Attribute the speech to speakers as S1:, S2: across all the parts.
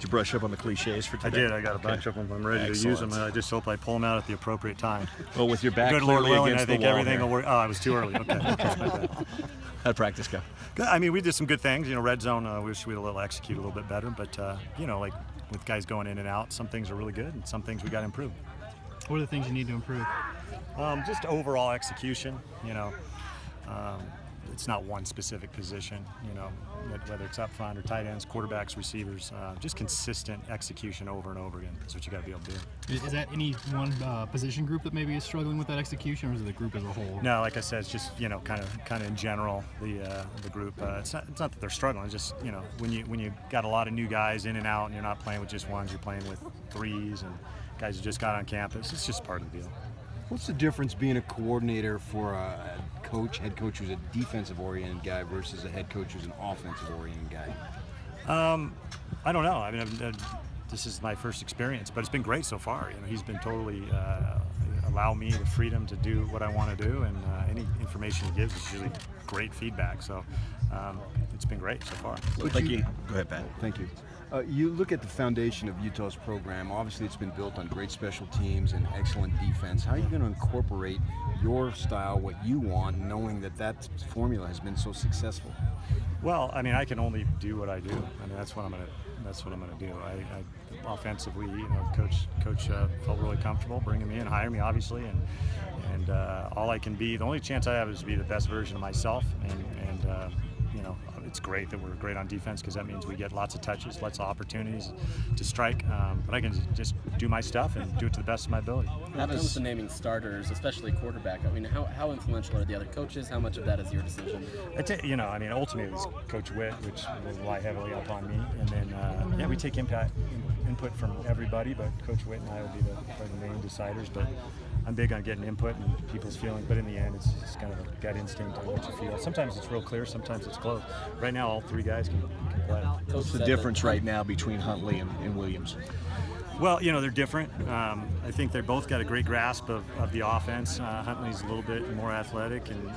S1: Did you brush up on the cliches for
S2: I
S1: today?
S2: did. I got a bunch of them. I'm ready to use them. I just hope I pull them out at the appropriate time.
S1: Well, with your back
S2: Good Lord
S1: clearly
S2: willing, I
S1: against the
S2: think
S1: wall
S2: everything
S1: here.
S2: will work. Oh, I was too early. Okay.
S1: How'd practice go?
S2: Good. I mean, we did some good things. Red zone, wish we'd execute a little bit better. But, like with guys going in and out, some things are really good and some things we got to improve.
S3: What are the things you need to improve?
S2: Just overall execution, it's not one specific position, whether it's up front or tight ends, quarterbacks, receivers, just consistent execution over and over again. That's what you got to be able to do.
S3: Is that any one position group that maybe is struggling with that execution, or is it the group as a whole?
S2: No, like I said, it's just kind of in general the group. It's not that they're struggling. It's just when you got a lot of new guys in and out, and you're not playing with just ones, you're playing with threes and guys who just got on campus. It's just part of the deal.
S4: What's the difference being a coordinator for a head coach who's a defensive-oriented guy versus a head coach who's an offensive-oriented guy?
S2: I don't know. I mean, this is my first experience, but it's been great so far. He's been totally allow me the freedom to do what I want to do, and any information he gives is usually great feedback. So it's been great so far.
S1: Go ahead, Pat.
S4: Thank you. You look at the foundation of Utah's program. Obviously, it's been built on great special teams and excellent defense. How are you going to incorporate your style, what you want, knowing that formula has been so successful?
S2: Well, I mean, I can only do what I do. I mean, that's what I'm gonna do. I offensively, coach felt really comfortable bringing me in, hiring me, obviously, and all I can be. The only chance I have is to be the best version of myself, and it's great that we're great on defense because that means we get lots of touches, lots of opportunities to strike. But I can just do my stuff and do it to the best of my ability.
S5: How does the naming starters, especially quarterback? I mean, how influential are the other coaches? How much of that is your decision?
S2: Ultimately it's Coach Witt, which will rely heavily upon me, and then we take input from everybody, but Coach Witt and I will be the main deciders. But I'm big on getting input and people's feeling, but in the end, it's kind of a gut instinct on what you feel. Sometimes it's real clear, sometimes it's close. Right now, all three guys can play.
S1: What's the difference right now between Huntley and Williams?
S2: Well, they're different. I think they both got a great grasp of the offense. Huntley's a little bit more athletic, and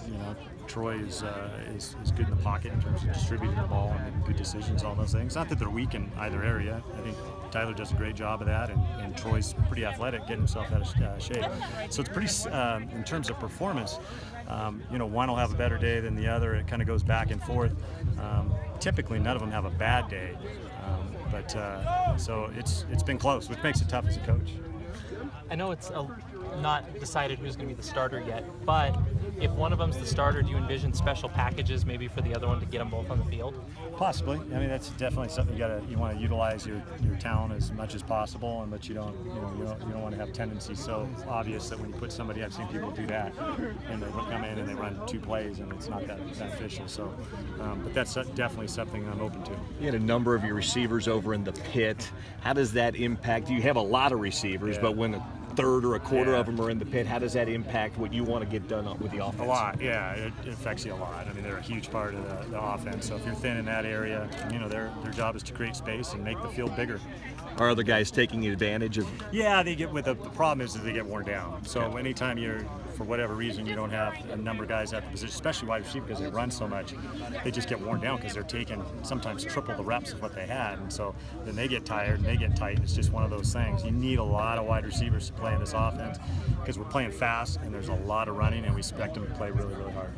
S2: Troy is good in the pocket in terms of distributing the ball and making good decisions, all those things. Not that they're weak in either area. I think Tyler does a great job of that, and Troy's pretty athletic, getting himself out of shape. So it's pretty, in terms of performance, one will have a better day than the other. It kind of goes back and forth. Typically, none of them have a bad day. So it's been close, which makes it tough as a coach.
S6: I know it's not decided who's going to be the starter yet, but if one of them's the starter, do you envision special packages maybe for the other one to get them both on the field?
S2: Possibly. I mean, that's definitely something you want to utilize your talent as much as possible, but you don't want to have tendencies so obvious that when you put somebody, I've seen people do that, and they come in and they run two plays and it's not that beneficial. So, but that's definitely something I'm open to.
S1: You had a number of your receivers over in the pit. How does that impact? You have a lot of receivers, but when a third or a quarter of them are in the pit, how does that impact what you want to get done with the offense?
S2: A lot, yeah. It affects you a lot. I mean, they're a huge part of the offense. So if you're thin in that area, their job is to create space and make the field bigger.
S1: Are other guys taking advantage of?
S2: Yeah, they get with the problem is that they get worn down. So anytime for whatever reason, you don't have a number of guys at the position, especially wide receiver because they run so much, they just get worn down because they're taking sometimes triple the reps of what they had, and so then they get tired and they get tight. It's just one of those things. You need a lot of wide receivers to play in this offense because we're playing fast and there's a lot of running, and we expect them to play really, really hard.